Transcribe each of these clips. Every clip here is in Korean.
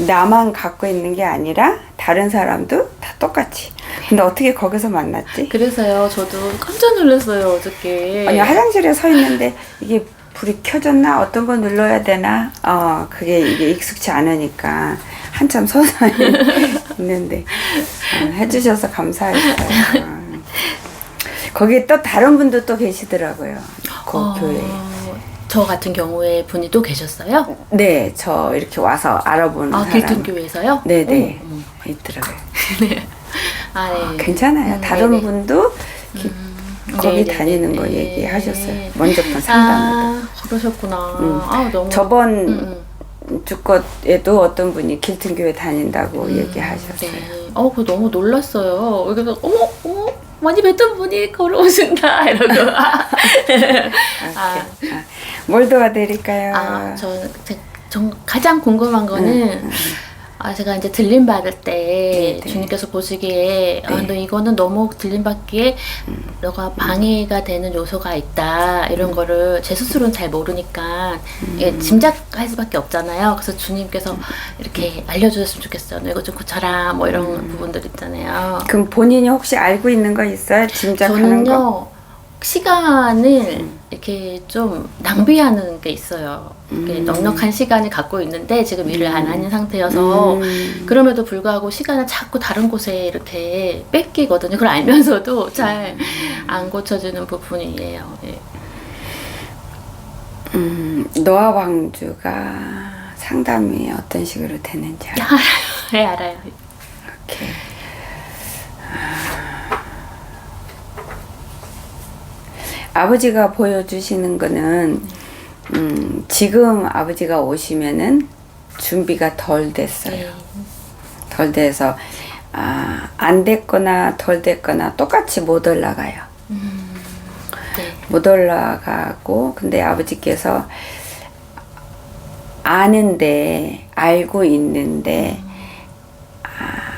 나만 갖고 있는 게 아니라 다른 사람도 다 똑같이. 근데 어떻게 거기서 만났지? 그래서요, 저도 깜짝 놀랐어요, 어저께. 아니, 화장실에 서 있는데 이게 불이 켜졌나? 어떤 거 눌러야 되나? 이게 익숙치 않으니까 한참 서서 있는데 해주셔서 감사했어요. 거기 또 다른 분도 또 계시더라고요. 그 교회에. 저 같은 경우에 분이 또 계셨어요? 네, 저 이렇게 와서 알아보는 사람. 길튼교회에서요? 네네. 있더라고요. 네. 네. 괜찮아요. 다른 네네. 분도 거기 네네네. 다니는 거 얘기하셨어요. 먼저 번 상담을. 그러셨구나. 너무. 저번 주껏에도 어떤 분이 길튼교회 다닌다고 얘기하셨어요. 네. 그거 너무 놀랐어요. 그래서 어머 많이 뵀던 분이 걸어오신다 이러고. 뭘 도와드릴까요? 저 가장 궁금한 거는 제가 이제 들림 받을 때 네네. 주님께서 보시기에 너 이거는 너무 들림 받기에 너가 방해가 되는 요소가 있다 이런 거를 제 스스로는 잘 모르니까 짐작할 수밖에 없잖아요. 그래서 주님께서 이렇게 알려주셨으면 좋겠어요. 너 이거 좀 고쳐라 뭐 이런 부분들 있잖아요. 그럼 본인이 혹시 알고 있는 거 있어요? 짐작하는 거? 저는요 시간을 이렇게 좀 낭비하는 게 있어요. 이렇게 넉넉한 시간을 갖고 있는데 지금 일을 안 하는 상태여서 그럼에도 불구하고 시간을 자꾸 다른 곳에 이렇게 뺏기거든요. 그걸 알면서도 잘 안 고쳐지는 부분이에요. 네. 노아 왕주가 상담이 어떤 식으로 되는지 알아요? 알아요. 네, 알아요. 오케이. 아버지가 보여주시는 거는 지금 아버지가 오시면은 준비가 덜 됐어요. 덜 돼서 안 됐거나 덜 됐거나 똑같이 못 올라가요. 못 올라가고 근데 아버지께서 아는데 알고 있는데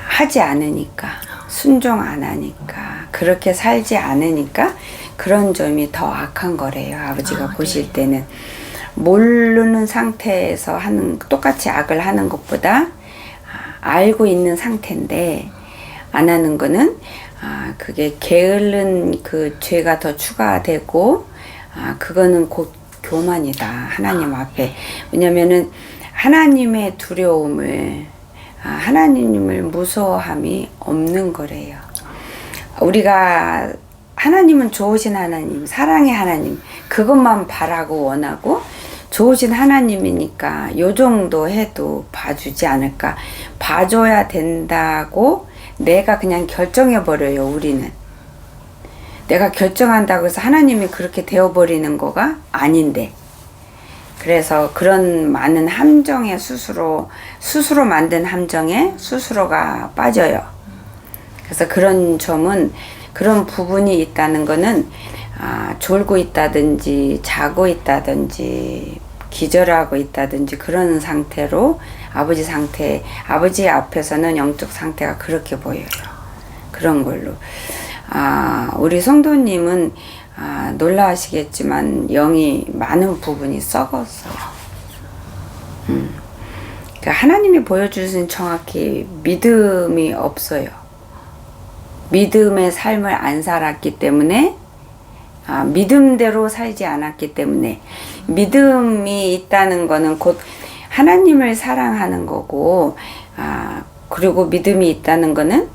하지 않으니까 순종 안 하니까 그렇게 살지 않으니까 그런 점이 더 악한 거래요. 아버지가 보실 때는 모르는 상태에서 똑같이 악을 하는 것보다 알고 있는 상태인데 안 하는 거는 그게 게으른 그 죄가 더 추가되고 그거는 곧 교만이다. 하나님 앞에. 왜냐면은 하나님의 두려움을 하나님을 무서워함이 없는 거래요. 우리가 하나님은 좋으신 하나님, 사랑의 하나님, 그것만 바라고 원하고 좋으신 하나님이니까 요 정도 해도 봐주지 않을까. 봐줘야 된다고 내가 그냥 결정해버려요, 우리는. 내가 결정한다고 해서 하나님이 그렇게 되어버리는 거가 아닌데. 그래서 그런 많은 함정에 스스로 만든 함정에 스스로가 빠져요. 그래서 그런 점은 그런 부분이 있다는 거는 졸고 있다든지 자고 있다든지 기절하고 있다든지 그런 상태로 아버지 앞에서는 영적 상태가 그렇게 보여요. 그런 걸로. 우리 성도님은 놀라시겠지만 영이 많은 부분이 썩었어요. 그러니까 하나님이 보여주신 정확히 믿음이 없어요. 믿음의 삶을 안 살았기 때문에 믿음대로 살지 않았기 때문에 믿음이 있다는 거는 곧 하나님을 사랑하는 거고 그리고 믿음이 있다는 거는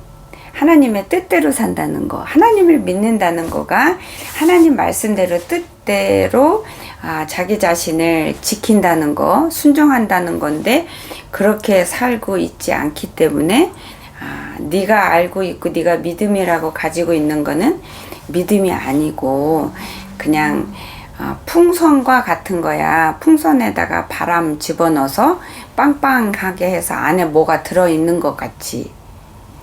하나님의 뜻대로 산다는 거, 하나님을 믿는다는 거가 하나님 말씀대로 뜻대로 자기 자신을 지킨다는 거, 순종한다는 건데 그렇게 살고 있지 않기 때문에 네가 알고 있고 네가 믿음이라고 가지고 있는 거는 믿음이 아니고 그냥 풍선과 같은 거야. 풍선에다가 바람 집어넣어서 빵빵하게 해서 안에 뭐가 들어있는 것 같이.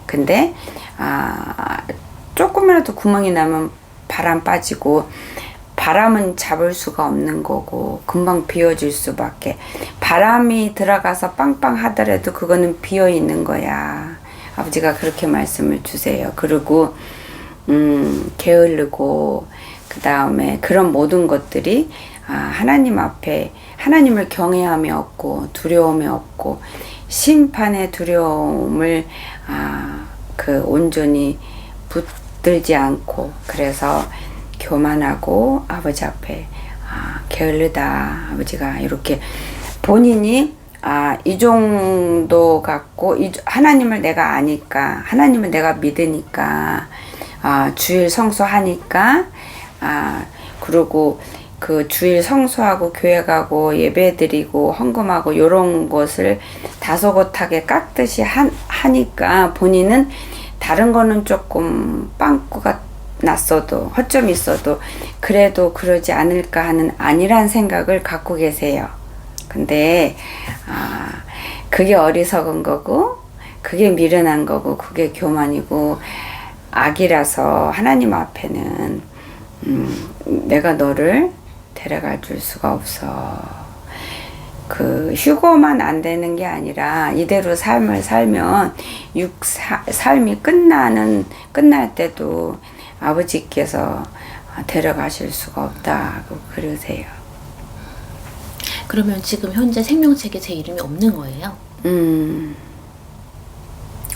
근데 조금이라도 구멍이 나면 바람 빠지고 바람은 잡을 수가 없는 거고 금방 비워질 수밖에. 바람이 들어가서 빵빵 하더라도 그거는 비어 있는 거야. 아버지가 그렇게 말씀을 주세요. 그리고 게으르고 그 다음에 그런 모든 것들이 하나님 앞에 하나님을 경외함이 없고 두려움이 없고 심판의 두려움을 그 온전히 붙들지 않고 그래서 교만하고 아버지 앞에 게을르다 아버지가 이렇게 본인이 이 정도 갖고 하나님을 내가 아니까 하나님을 내가 믿으니까 주일 성수하니까 그리고 그 주일 성수하고 교회 가고 예배 드리고 헌금하고 요런 것을 다소곳하게 깎듯이 하니까 본인은 다른 거는 조금 빵꾸가 났어도 허점이 있어도 그래도 그러지 않을까 하는 안일한 생각을 갖고 계세요. 근데 그게 어리석은 거고 그게 미련한 거고 그게 교만이고 악이라서 하나님 앞에는 내가 너를 데려가 줄 수가 없어. 그 휴고만 안 되는 게 아니라 이대로 삶을 살면 삶이 끝날 때도 아버지께서 데려가실 수가 없다고 그러세요. 그러면 지금 현재 생명책에 제 이름이 없는 거예요?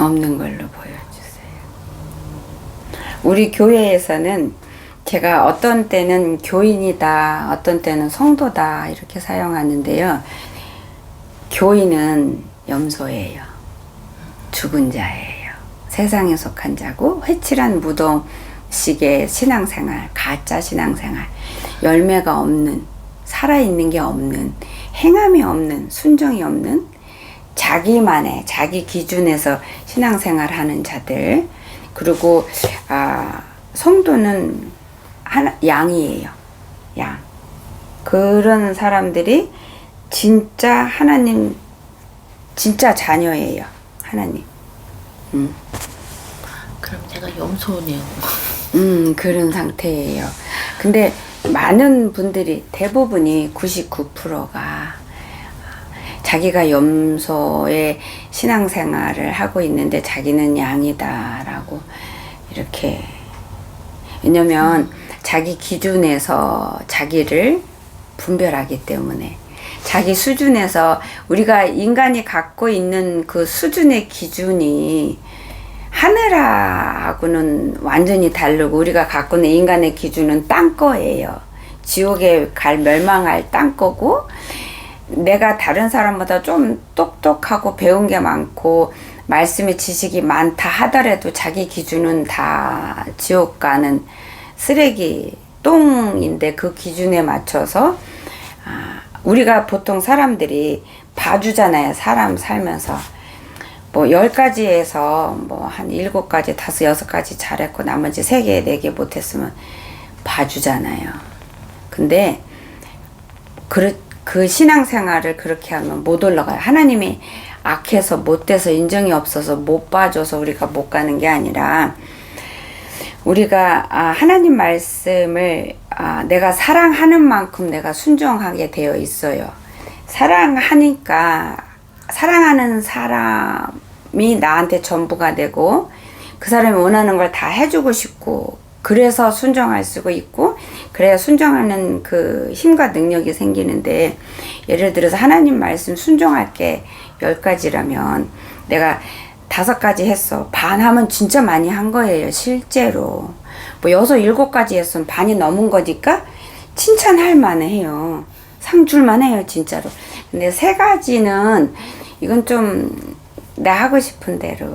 없는 걸로 보여주세요. 우리 교회에서는 제가 어떤 때는 교인이다, 어떤 때는 성도다 이렇게 사용하는데요. 교인은 염소예요. 죽은 자예요. 세상에 속한 자고 회칠한 무덤식의 신앙생활, 가짜 신앙생활, 열매가 없는, 살아있는 게 없는, 행함이 없는, 순종이 없는 자기만의 자기 기준에서 신앙생활 하는 자들. 그리고 성도는 양이에요. 양. 그런 사람들이 진짜 하나님 진짜 자녀예요. 하나님. 그럼 제가 염소네요. 그런 상태예요. 근데 많은 분들이 대부분이 99%가 자기가 염소의 신앙생활을 하고 있는데 자기는 양이다라고 이렇게 왜냐면 자기 기준에서 자기를 분별하기 때문에 자기 수준에서 우리가 인간이 갖고 있는 그 수준의 기준이 하늘하고는 완전히 다르고 우리가 갖고 있는 인간의 기준은 땅 거예요. 지옥에 멸망할 땅 거고 내가 다른 사람보다 좀 똑똑하고 배운 게 많고 말씀의 지식이 많다 하더라도 자기 기준은 다 지옥 가는 쓰레기 똥인데 그 기준에 맞춰서 우리가 보통 사람들이 봐주잖아요. 사람 살면서 뭐 10가지에서 뭐 한 7가지, 5, 6가지 잘했고 나머지 3개, 4개 못했으면 봐주잖아요. 근데 그 신앙생활을 그렇게 하면 못 올라가요. 하나님이 악해서 못돼서 인정이 없어서 못 봐줘서 우리가 못 가는 게 아니라 우리가 하나님 말씀을 내가 사랑하는 만큼 내가 순종하게 되어 있어요. 사랑하니까 사랑하는 사람이 나한테 전부가 되고 그 사람이 원하는 걸 다 해주고 싶고 그래서 순종할 수가 있고 그래야 순종하는 그 힘과 능력이 생기는데 예를 들어서 하나님 말씀 순종할 게 10가지라면 내가 5가지 했어. 반 하면 진짜 많이 한 거예요. 실제로. 뭐 6, 7가지 했으면 반이 넘은 거니까 칭찬할 만해요. 상 줄만 해요. 진짜로. 근데 3가지는 이건 좀 내가 하고 싶은 대로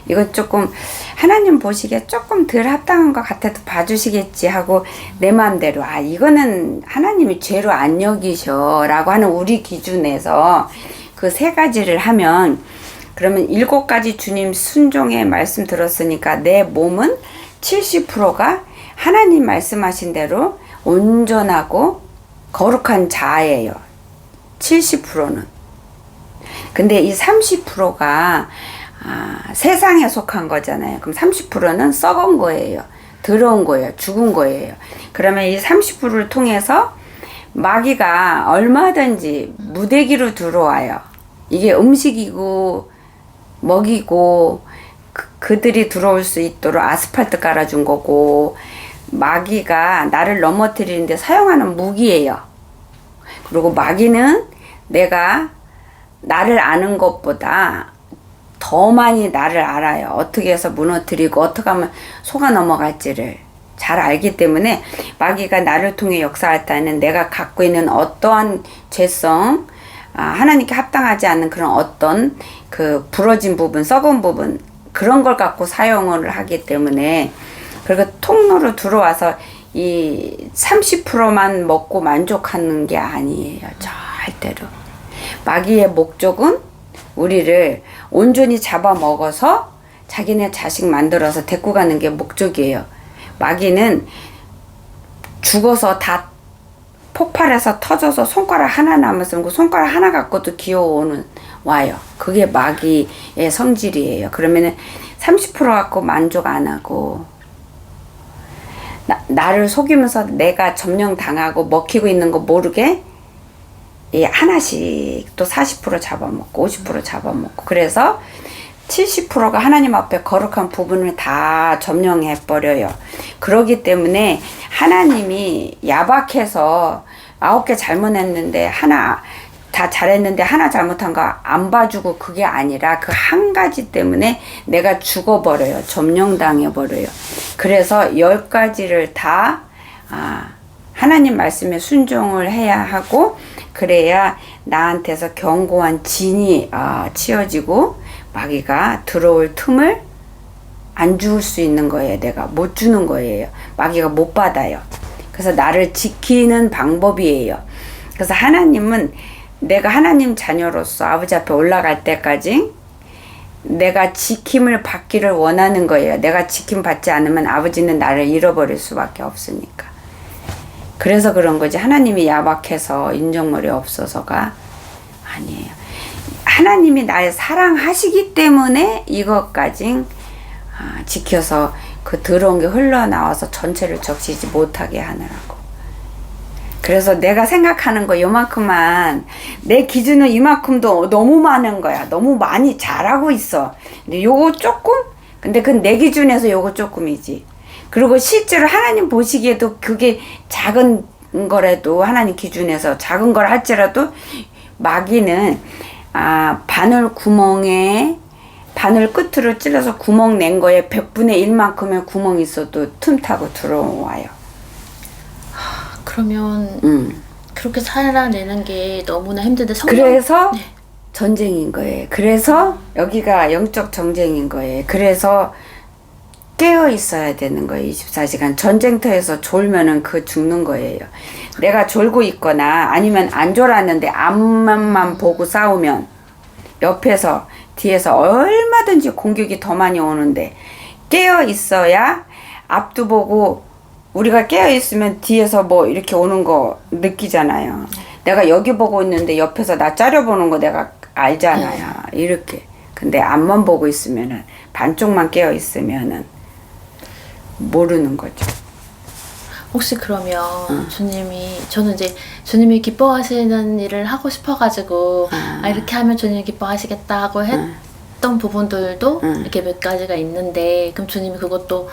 이건 조금 하나님 보시기에 조금 덜 합당한 것 같아도 봐주시겠지 하고 내 마음대로 이거는 하나님이 죄로 안 여기셔 라고 하는 우리 기준에서 그 3가지를 하면 그러면 7가지 주님 순종의 말씀 들었으니까 내 몸은 70%가 하나님 말씀하신 대로 온전하고 거룩한 자예요. 70%는. 근데 이 30%가 세상에 속한 거잖아요. 그럼 30%는 썩은 거예요. 더러운 거예요. 죽은 거예요. 그러면 이 30%를 통해서 마귀가 얼마든지 무대기로 들어와요. 이게 음식이고 먹이고 그들이 들어올 수 있도록 아스팔트 깔아준 거고 마귀가 나를 넘어뜨리는데 사용하는 무기예요. 그리고 마귀는 내가 나를 아는 것보다 더 많이 나를 알아요. 어떻게 해서 무너뜨리고 어떻게 하면 속아 넘어갈지를 잘 알기 때문에 마귀가 나를 통해 역사할 때는 내가 갖고 있는 어떠한 죄성, 하나님께 합당하지 않는 그런 어떤 그 부러진 부분, 썩은 부분, 그런 걸 갖고 사용을 하기 때문에, 그리고 통로로 들어와서 이 30%만 먹고 만족하는 게 아니에요. 절대로. 마귀의 목적은 우리를 온전히 잡아먹어서 자기네 자식 만들어서 데리고 가는 게 목적이에요. 마귀는 죽어서 다 폭발해서 터져서 손가락 하나 남았으면 그 손가락 하나 갖고도 기어오는 와요. 그게 마귀의 성질이에요. 그러면은 30% 갖고 만족 안 하고 나를 속이면서 내가 점령당하고 먹히고 있는 거 모르게 하나씩 또 40% 잡아먹고 50% 잡아먹고, 그래서 70%가 하나님 앞에 거룩한 부분을 다 점령해 버려요. 그러기 때문에 하나님이 야박해서 9개 잘못했는데 하나 다 잘했는데 하나 잘못한 거 안 봐주고, 그게 아니라 그 한 가지 때문에 내가 죽어버려요. 점령당해 버려요. 그래서 10가지를 다 하나님 말씀에 순종을 해야 하고, 그래야 나한테서 견고한 진이 치어지고 마귀가 들어올 틈을 안 줄 수 있는 거예요. 내가 못 주는 거예요. 마귀가 못 받아요. 그래서 나를 지키는 방법이에요. 그래서 하나님은 내가 하나님 자녀로서 아버지 앞에 올라갈 때까지 내가 지킴을 받기를 원하는 거예요. 내가 지킴 받지 않으면 아버지는 나를 잃어버릴 수밖에 없으니까. 그래서 그런 거지. 하나님이 야박해서 인정머리 없어서가 아니에요. 하나님이 날 사랑하시기 때문에 이것까지 지켜서 그 더러운 게 흘러나와서 전체를 적시지 못하게 하느라고. 그래서 내가 생각하는 거 요만큼만, 내 기준은 이만큼도 너무 많은 거야. 너무 많이 잘하고 있어. 근데 요거 조금? 근데 그건 내 기준에서 요거 조금이지. 그리고 실제로 하나님 보시기에도 그게 작은 거라도, 하나님 기준에서 작은 걸 할지라도 마귀는 바늘 구멍에, 바늘 끝으로 찔러서 구멍 낸 거에 100분의 1만큼의 구멍이 있어도 틈타고 들어와요. 그러면 그렇게 살아내는 게 너무나 힘든데 그래서 네. 전쟁인 거예요. 그래서 여기가 영적 전쟁인 거예요. 그래서 깨어 있어야 되는 거예요. 24시간. 전쟁터에서 졸면은 그 죽는 거예요. 내가 졸고 있거나 아니면 안 졸았는데 앞만 보고 싸우면 옆에서 뒤에서 얼마든지 공격이 더 많이 오는데, 깨어 있어야 앞도 보고, 우리가 깨어 있으면 뒤에서 뭐 이렇게 오는 거 느끼잖아요. 내가 여기 보고 있는데 옆에서 나 째려보는 거 내가 알잖아요. 이렇게. 근데 앞만 보고 있으면은, 반쪽만 깨어 있으면은 모르는 거죠. 혹시 그러면 저는 이제 주님이 기뻐하시는 일을 하고 싶어가지고 이렇게 하면 주님이 기뻐하시겠다 하고 했던 부분들도 이렇게 몇 가지가 있는데, 그럼 주님이 그것도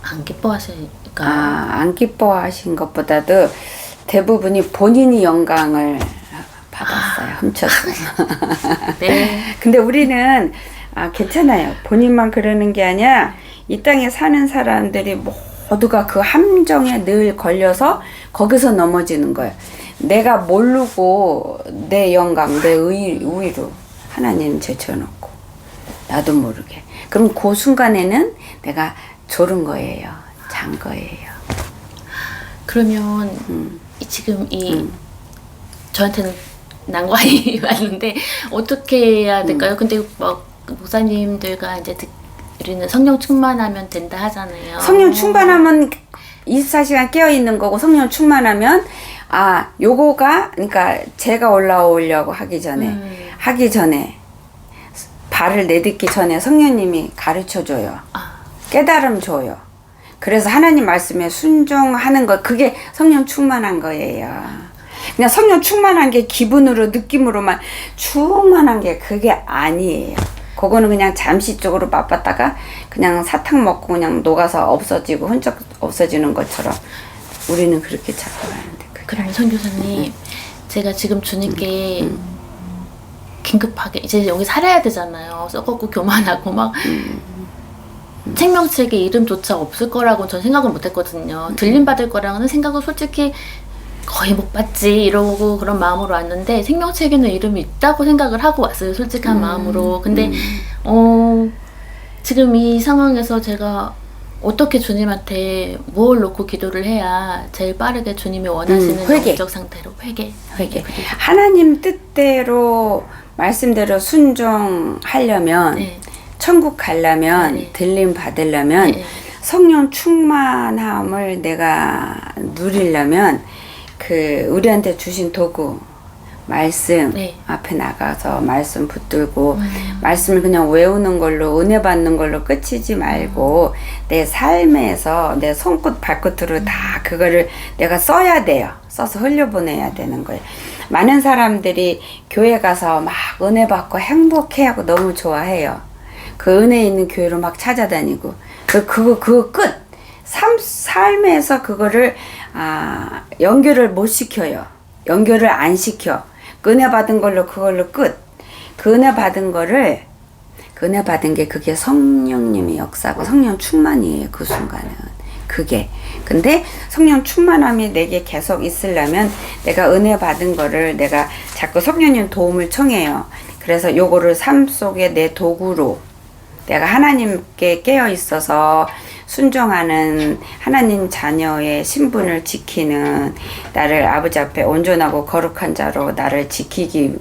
안 기뻐하실까? 안 기뻐하신 것보다도 대부분이 본인이 영광을 받았어요. 훔쳤어요. 네. 근데 우리는 괜찮아요. 본인만 그러는 게 아니라 이 땅에 사는 사람들이 모두가 그 함정에 늘 걸려서 거기서 넘어지는 거예요. 내가 모르고 내 영광, 내 우위로 하나님 제쳐놓고 나도 모르게. 그럼 그 순간에는 내가 졸은 거예요. 잔 거예요. 그러면 지금 저한테는 난관이 왔는데 어떻게 해야 될까요? 근데 막 목사님들과 이제 우리는 성령 충만하면 된다 하잖아요. 성령 충만하면 24시간 깨어있는 거고, 성령 충만하면 요거가, 그러니까 제가 올라오려고 하기 전에 발을 내딛기 전에 성령님이 가르쳐줘요. 깨달음 줘요. 그래서 하나님 말씀에 순종하는 거, 그게 성령 충만한 거예요. 그냥 성령 충만한 게 기분으로, 느낌으로만 충만한 게 그게 아니에요. 그거는 그냥 잠시적으로 맛봤다가 그냥 사탕 먹고 그냥 녹아서 없어지고 훌쩍 없어지는 것처럼 우리는 그렇게 잡아가는데. 그러면 선교사님, 제가 지금 주님께 긴급하게 이제 여기 살아야 되잖아요. 썩었고 교만하고 막 생명책에 이름조차 없을 거라고 전 생각을 못했거든요. 들림 받을 거라고는 생각을 솔직히 거의 못 받지 이러고 그런 마음으로 왔는데 생명책에는 이름이 있다고 생각을 하고 왔어요. 솔직한 마음으로. 근데 지금 이 상황에서 제가 어떻게 주님한테 뭘 놓고 기도를 해야 제일 빠르게 주님이 원하시는 회개. 영적 상태로 회개. 하나님 뜻대로 말씀대로 순종하려면 네. 천국 가려면 네. 들림 받으려면 네. 성령 충만함을 내가 누리려면 그 우리한테 주신 도구 말씀 네. 앞에 나가서 말씀 붙들고 말씀을 그냥 외우는 걸로 은혜 받는 걸로 끝이지 말고 내 삶에서 내 손끝 발끝으로 다 그거를 내가 써야 돼요. 써서 흘려보내야 되는 거예요. 많은 사람들이 교회 가서 막 은혜 받고 행복해하고 너무 좋아해요. 그 은혜 있는 교회로 막 찾아다니고 그거 끝. 삶에서 그거를 연결을 못 시켜요. 연결을 안 시켜. 그 은혜 받은 걸로 그걸로 끝. 그 은혜 받은 거를 그 은혜 받은 게 그게 성령님의 역사고 성령 충만이에요. 그 순간은 그게. 근데 성령 충만함이 내게 계속 있으려면 내가 은혜 받은 거를 내가 자꾸 성령님 도움을 청해요. 그래서 요거를 삶 속에 내 도구로 내가 하나님께 깨어 있어서 순종하는 하나님 자녀의 신분을 지키는 나를 아버지 앞에 온전하고 거룩한 자로 나를 지키기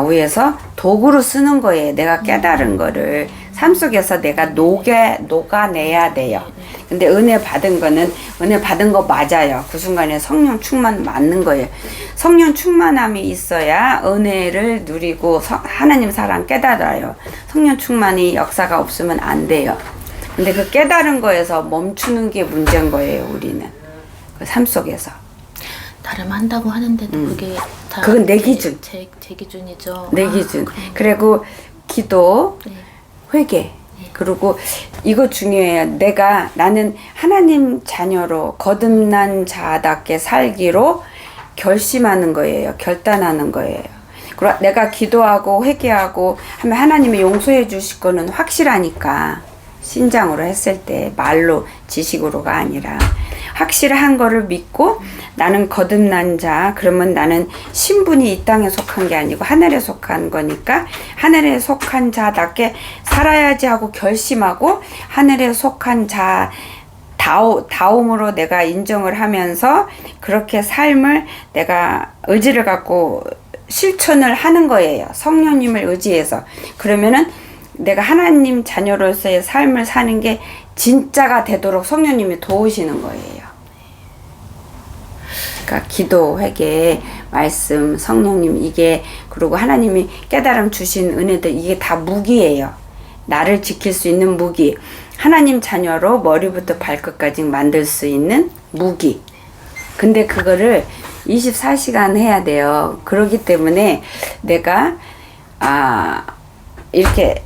위해서 도구로 쓰는 거예요. 내가 깨달은 거를 삶 속에서 내가 녹아내야 돼요. 근데 은혜 받은 거는 은혜 받은 거 맞아요. 그 순간에 성령 충만 맞는 거예요. 성령 충만함이 있어야 은혜를 누리고 하나님 사랑 깨달아요. 성령 충만이 역사가 없으면 안 돼요. 근데 그 깨달은 거에서 멈추는 게 문제인 거예요. 우리는 그 삶 속에서 나름 한다고 하는데도 그게 다 그건 내 기준. 제 기준이죠. 내 기준. 그리고 기도, 네. 회개. 그리고 이거 중요해요. 나는 하나님 자녀로 거듭난 자답게 살기로 결심하는 거예요. 결단하는 거예요. 그리고 내가 기도하고 회개하고 하면 하나님이 용서해 주실 거는 확실하니까. 신장으로 했을 때 말로 지식으로가 아니라 확실한 거를 믿고 나는 거듭난 자, 그러면 나는 신분이 이 땅에 속한 게 아니고 하늘에 속한 거니까 하늘에 속한 자답게 살아야지 하고 결심하고 하늘에 속한 자 다움으로 내가 인정을 하면서 그렇게 삶을 내가 의지를 갖고 실천을 하는 거예요. 성령님을 의지해서. 그러면은 내가 하나님 자녀로서의 삶을 사는 게 진짜가 되도록 성령님이 도우시는 거예요. 그러니까 기도, 회개, 말씀, 성령님 이게 그리고 하나님이 깨달음 주신 은혜들 이게 다 무기예요. 나를 지킬 수 있는 무기. 하나님 자녀로 머리부터 발끝까지 만들 수 있는 무기. 근데 그거를 24시간 해야 돼요. 그렇기 때문에 내가 이렇게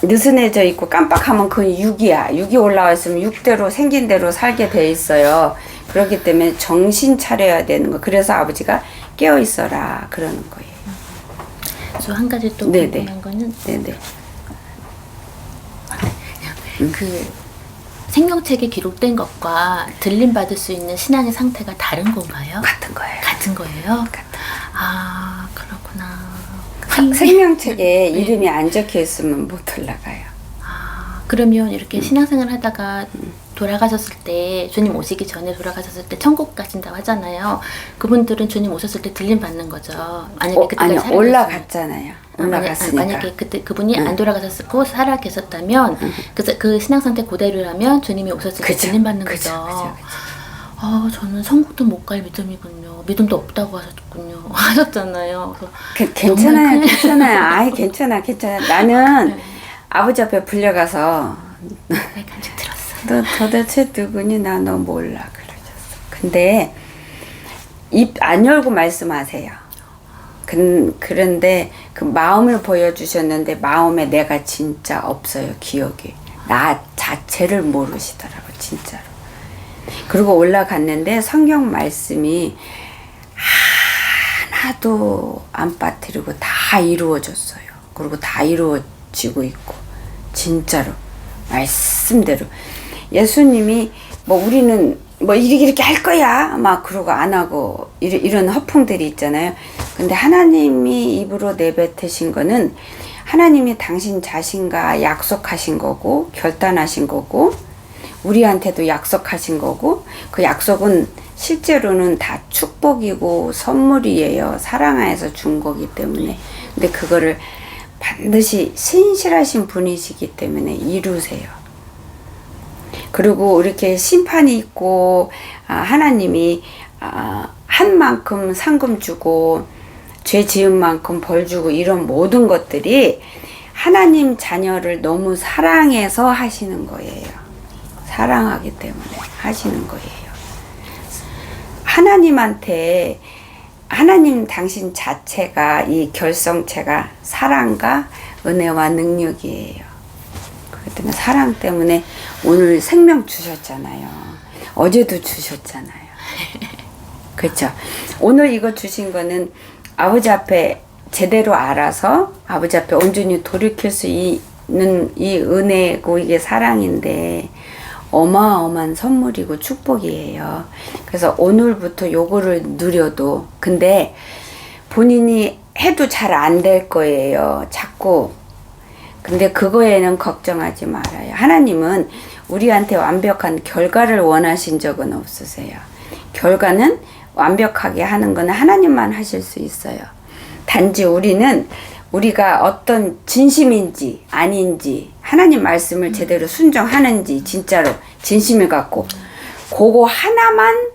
느슨해져 있고 깜빡하면 그건 육이야. 육이 올라와 있으면 육대로 생긴 대로 살게 돼 있어요. 그렇기 때문에 정신 차려야 되는 거. 그래서 아버지가 깨어 있어라 그러는 거예요. 저 한 가지 또 궁금한 거는 네네. 그 생명책에 기록된 것과 들림 받을 수 있는 신앙의 상태가 다른 건가요? 같은 거예요. 같은 거예요? 아 그렇구나. 생명책에 이름이 안 적혀 있으면 못 올라가요. 그러면 이렇게 신앙생활 하다가 돌아가셨을 때 주님 오시기 전에 돌아가셨을 때 천국 가신다고 하잖아요. 그분들은 주님 오셨을 때 들림 받는 거죠. 만약에 그때까지 아니요 살아 올라갔잖아요. 올라갔으니까. 만약에 그때 그분이 안 돌아가셨고 살아 계셨다면 그 신앙 상태 그대로라면 주님이 오셨을 때 들림 받는 거죠. 저는 천국도 못 갈 믿음이군요. 믿음도 없다고 하셨군요. 하셨잖아요. 괜찮아요. 괜찮아요. 괜찮아. 나는 아버지 앞에 불려가서 간직 들었어. 너 도대체 누구니? 나 너 몰라 그러셨어. 근데 입 안 열고 말씀하세요. 그런데 그 마음을 보여주셨는데 마음에 내가 진짜 없어요. 기억이. 나 자체를 모르시더라고 진짜로. 그리고 올라갔는데 성경 말씀이 하나도 안 빠뜨리고 다 이루어졌어요. 그리고 다 이루어지고 있고 진짜로 말씀대로 예수님이 뭐 우리는 뭐 이렇게 할 거야 막 그러고 안 하고 이런 허풍들이 있잖아요. 근데 하나님이 입으로 내뱉으신 거는 하나님이 당신 자신과 약속하신 거고 결단하신 거고 우리한테도 약속하신 거고 그 약속은 실제로는 다 축복이고 선물이에요. 사랑 안에서 준 거기 때문에. 근데 그거를 반드시 신실하신 분이시기 때문에 이루세요. 그리고 이렇게 심판이 있고 하나님이 한 만큼 상금 주고 죄 지은 만큼 벌 주고 이런 모든 것들이 하나님 자녀를 너무 사랑해서 하시는 거예요. 사랑하기 때문에 하시는 거예요. 하나님한테 하나님 당신 자체가 이 결성체가 사랑과 은혜와 능력이에요. 그렇기 때문에 사랑 때문에 오늘 생명 주셨잖아요. 어제도 주셨잖아요. 그렇죠? 오늘 이거 주신 거는 아버지 앞에 제대로 알아서 아버지 앞에 온전히 돌이킬 수 있는 이 은혜고 이게 사랑인데 어마어마한 선물이고 축복이에요. 그래서 오늘부터 요거를 누려도 근데 본인이 해도 잘 안 될 거예요. 자꾸. 근데 그거에는 걱정하지 말아요. 하나님은 우리한테 완벽한 결과를 원하신 적은 없으세요. 결과는 완벽하게 하는 건 하나님만 하실 수 있어요. 단지 우리가 어떤 진심인지 아닌지 하나님 말씀을 제대로 순종하는지 진짜로 진심을 갖고 그거 하나만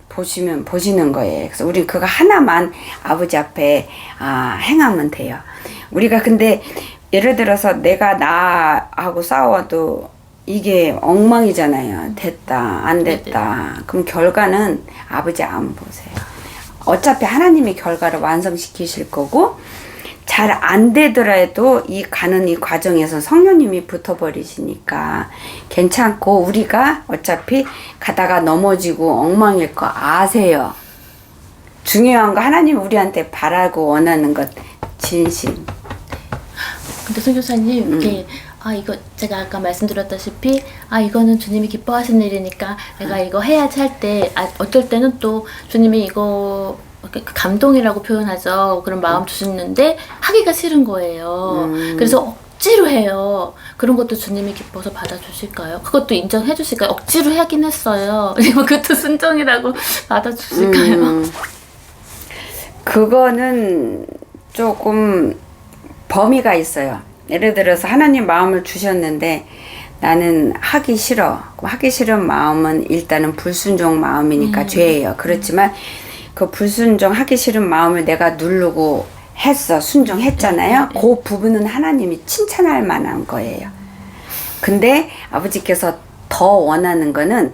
보시는 거예요. 그래서 우리 그거 하나만 아버지 앞에 행하면 돼요. 우리가 근데 예를 들어서 내가 나하고 싸워도 이게 엉망이잖아요. 됐다 안 됐다. 그럼 결과는 아버지 안 보세요. 어차피 하나님이 결과를 완성시키실 거고 잘 안 되더라도 이 가는 이 과정에서 성령님이 붙어버리시니까 괜찮고 우리가 어차피 가다가 넘어지고 엉망일 거 아세요. 중요한 거 하나님 우리한테 바라고 원하는 것 진심. 근데 선교사님 이게 이거 제가 아까 말씀드렸다시피 이거는 주님이 기뻐하시는 일이니까 내가 이거 해야지 할 때 어떨 때는 또 주님이 이거 감동이라고 표현하죠. 그런 마음 주시는데 하기가 싫은 거예요. 그래서 억지로 해요. 그런 것도 주님이 기뻐서 받아주실까요? 그것도 인정해 주실까요? 억지로 하긴 했어요. 그것도 순종이라고 받아주실까요? 그거는 조금 범위가 있어요. 예를 들어서 하나님 마음을 주셨는데 나는 하기 싫어. 하기 싫은 마음은 일단은 불순종 마음이니까 죄예요. 그렇지만 그 불순종하기 싫은 마음을 내가 누르고 했어. 순종했잖아요. 그 부분은 하나님이 칭찬할 만한 거예요. 근데 아버지께서 더 원하는 거는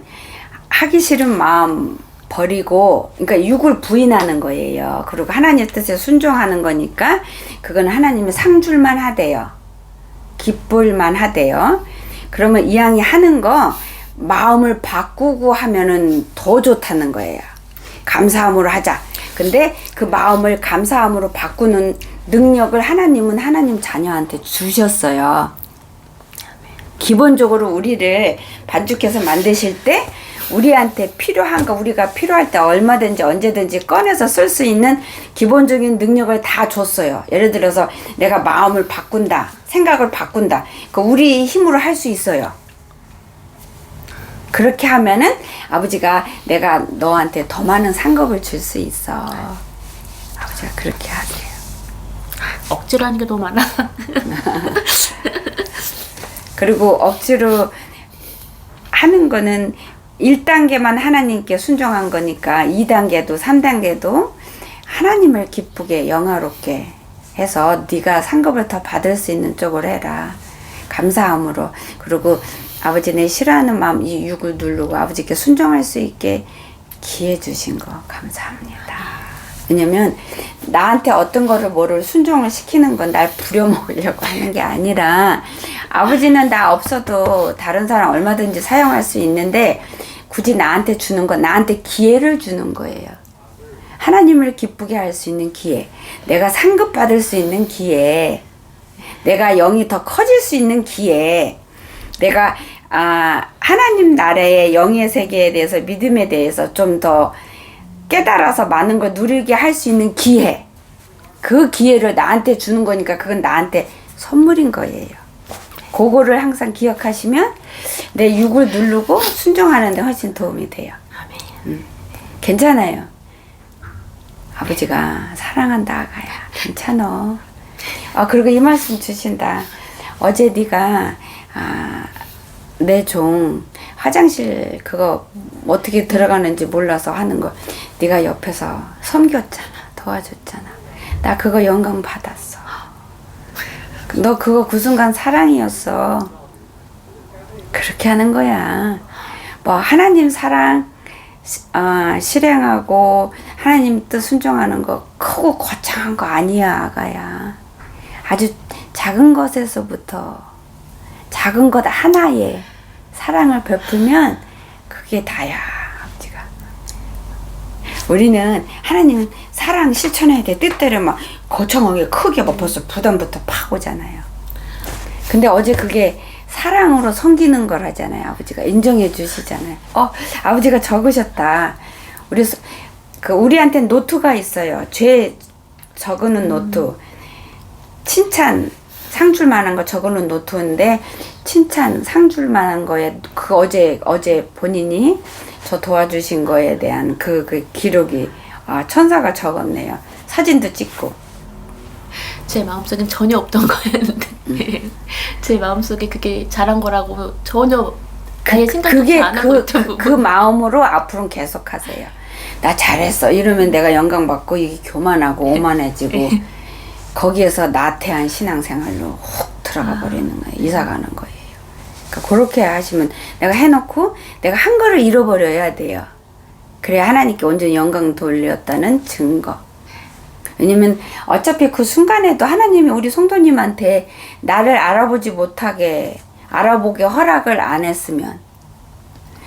하기 싫은 마음 버리고 그러니까 육을 부인하는 거예요. 그리고 하나님의 뜻에 순종하는 거니까 그건 하나님이 상 줄만 하대요. 기쁠만 하대요. 그러면 이 양이 하는 거 마음을 바꾸고 하면은 더 좋다는 거예요. 감사함으로 하자. 근데 그 마음을 감사함으로 바꾸는 능력을 하나님은 하나님 자녀한테 주셨어요. 기본적으로 우리를 반죽해서 만드실 때 우리한테 필요한 거 우리가 필요할 때 얼마든지 언제든지 꺼내서 쓸 수 있는 기본적인 능력을 다 줬어요. 예를 들어서 내가 마음을 바꾼다. 생각을 바꾼다. 그 우리 힘으로 할 수 있어요. 그렇게 하면은 아버지가 내가 너한테 더 많은 상급을 줄 수 있어. 아버지가 그렇게 하세요. 억지로 하는 게 너무 많아. 그리고 억지로 하는 거는 1단계만 하나님께 순종한 거니까 2단계도 3단계도 하나님을 기쁘게 영화롭게 해서 네가 상급을 더 받을 수 있는 쪽으로 해라. 감사함으로. 그리고 아버지 내 싫어하는 마음 이 육을 누르고 아버지께 순종할 수 있게 기회 주신 거 감사합니다. 왜냐면 나한테 어떤 거를 뭐를 순종을 시키는 건 날 부려먹으려고 하는 게 아니라 아버지는 나 없어도 다른 사람 얼마든지 사용할 수 있는데 굳이 나한테 주는 건 나한테 기회를 주는 거예요. 하나님을 기쁘게 할 수 있는 기회, 내가 상급 받을 수 있는 기회, 내가 영이 더 커질 수 있는 기회, 내가 하나님 나라의 영의 세계에 대해서 믿음에 대해서 좀 더 깨달아서 많은 걸 누리게 할 수 있는 기회, 그 기회를 나한테 주는 거니까 그건 나한테 선물인 거예요. 그거를 항상 기억하시면 내 육을 누르고 순종하는 데 훨씬 도움이 돼요. 괜찮아요. 아버지가 사랑한다 아가야. 괜찮아. 그리고 이 말씀 주신다. 어제 네가 내 종 화장실 그거 어떻게 들어가는지 몰라서 하는 거 네가 옆에서 섬겼잖아. 도와줬잖아. 나 그거 영광 받았어. 너 그거 그 순간 사랑이었어. 그렇게 하는 거야. 뭐 하나님 사랑 실행하고 하나님 뜻 순종하는 거 크고 거창한 거 아니야 아가야. 아주 작은 것에서부터 작은 것 하나에 사랑을 베풀면 그게 다야. 아버지가. 우리는 하나님은 사랑 실천해야 돼. 뜻대로 막 거창하게 크게 막 벌써 부담부터 팍 오잖아요. 근데 어제 그게 사랑으로 섬기는 거라잖아요. 아버지가 인정해 주시잖아요. 아버지가 적으셨다. 우리한테는 노트가 있어요. 죄 적어놓은 노트. 칭찬 상줄 만한 거 적어놓은 노트인데 칭찬 상줄 만한 거에 그 어제 본인이 저 도와주신 거에 대한 그 기록이 천사가 적었네요. 사진도 찍고. 제 마음속엔 전혀 없던 거였는데 제 마음속에 그게 잘한 거라고 전혀 아예 생각도 안 하고 있던 부분. 그 마음으로 앞으로는 계속 하세요. 나 잘했어 이러면 내가 영광 받고 이게 교만하고 오만해지고 거기에서 나태한 신앙생활로 훅 들어가 버리는 거예요. 이사 가는 거예요. 그러니까 그렇게 하시면 내가 해놓고 내가 한 거를 잃어버려야 돼요. 그래야 하나님께 온전히 영광 돌렸다는 증거. 왜냐면 어차피 그 순간에도 하나님이 우리 성도님한테 나를 알아보지 못하게 알아보게 허락을 안 했으면,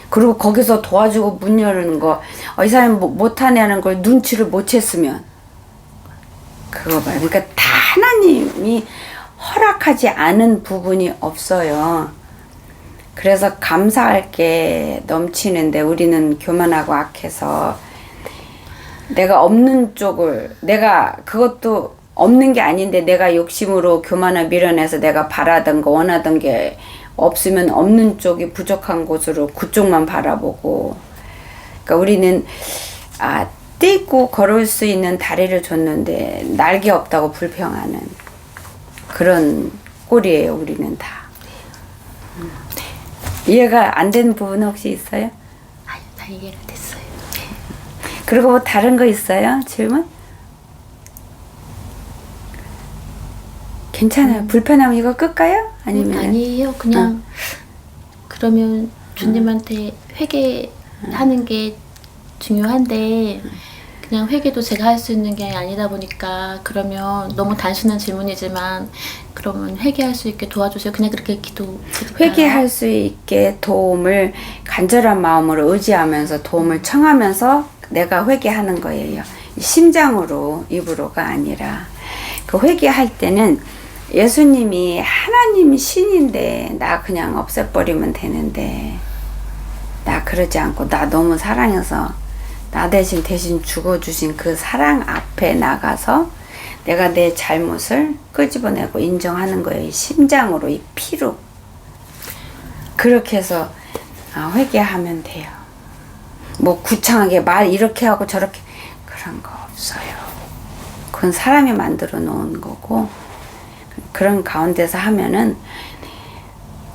그리고 거기서 도와주고 문 여는 거 이 사람이 못하냐는 걸 눈치를 못 챘으면 그거 봐요. 그러니까 다 하나님이 허락하지 않은 부분이 없어요. 그래서 감사할 게 넘치는데 우리는 교만하고 악해서 내가 없는 쪽을, 내가 그것도 없는 게 아닌데 내가 욕심으로 교만을 밀어내서 내가 바라던 거 원하던 게 없으면 없는 쪽이 부족한 곳으로 그쪽만 바라보고, 그러니까 우리는 떼고 걸을 수 있는 다리를 줬는데 날개 없다고 불평하는 그런 꼴이에요. 우리는 다. 이해가 안 되는 부분 혹시 있어요? 아니, 다 이해가 됐어요. 그리고 뭐 다른 거 있어요? 질문? 괜찮아요. 불편하면 이거 끌까요? 아니면 아니에요. 그냥 그러면 주님한테 회개하는 게 중요한데 그냥 회개도 제가 할 수 있는 게 아니다 보니까 그러면 너무 단순한 질문이지만 그러면 회개할 수 있게 도와주세요. 그냥 그렇게 기도드릴까요? 회개할 수 있게 도움을 간절한 마음으로 의지하면서 도움을 청하면서 내가 회개하는 거예요. 심장으로 입으로가 아니라. 그 회개할 때는 예수님이 하나님 신인데 나 그냥 없애버리면 되는데 나 그러지 않고 나 너무 사랑해서 나 대신 죽어주신 그 사랑 앞에 나가서 내가 내 잘못을 끄집어내고 인정하는 거예요. 이 심장으로, 이 피로. 그렇게 해서 회개하면 돼요. 뭐 구창하게 말 이렇게 하고 저렇게 그런 거 없어요. 그건 사람이 만들어 놓은 거고 그런 가운데서 하면은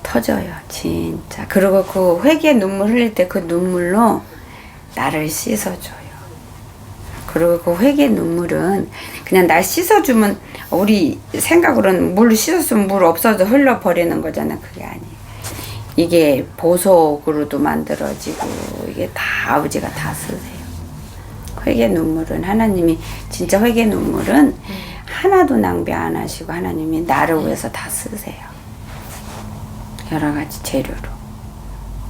터져요. 진짜. 그리고 그 회개 눈물 흘릴 때 그 눈물로 나를 씻어줘요. 그리고 그 회개 눈물은 그냥 날 씻어주면 우리 생각으로는 물 씻었으면 물 없어져 흘러버리는 거잖아. 그게 아니에요. 이게 보석으로도 만들어지고 이게 다 아버지가 다 쓰세요. 회개 눈물은 하나님이 진짜 회개 눈물은 하나도 낭비 안 하시고 하나님이 나를 위해서 다 쓰세요. 여러 가지 재료로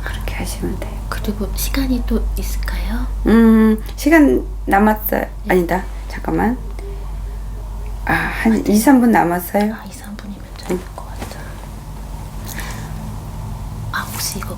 그렇게 하시면 돼요. 그리고 시간이 또 있을까요? 시간 남았어요. 아니다. 잠깐만. 한 2, 3분 남았어요. 2, 3분이면 짧을 것 같아. 혹시 이거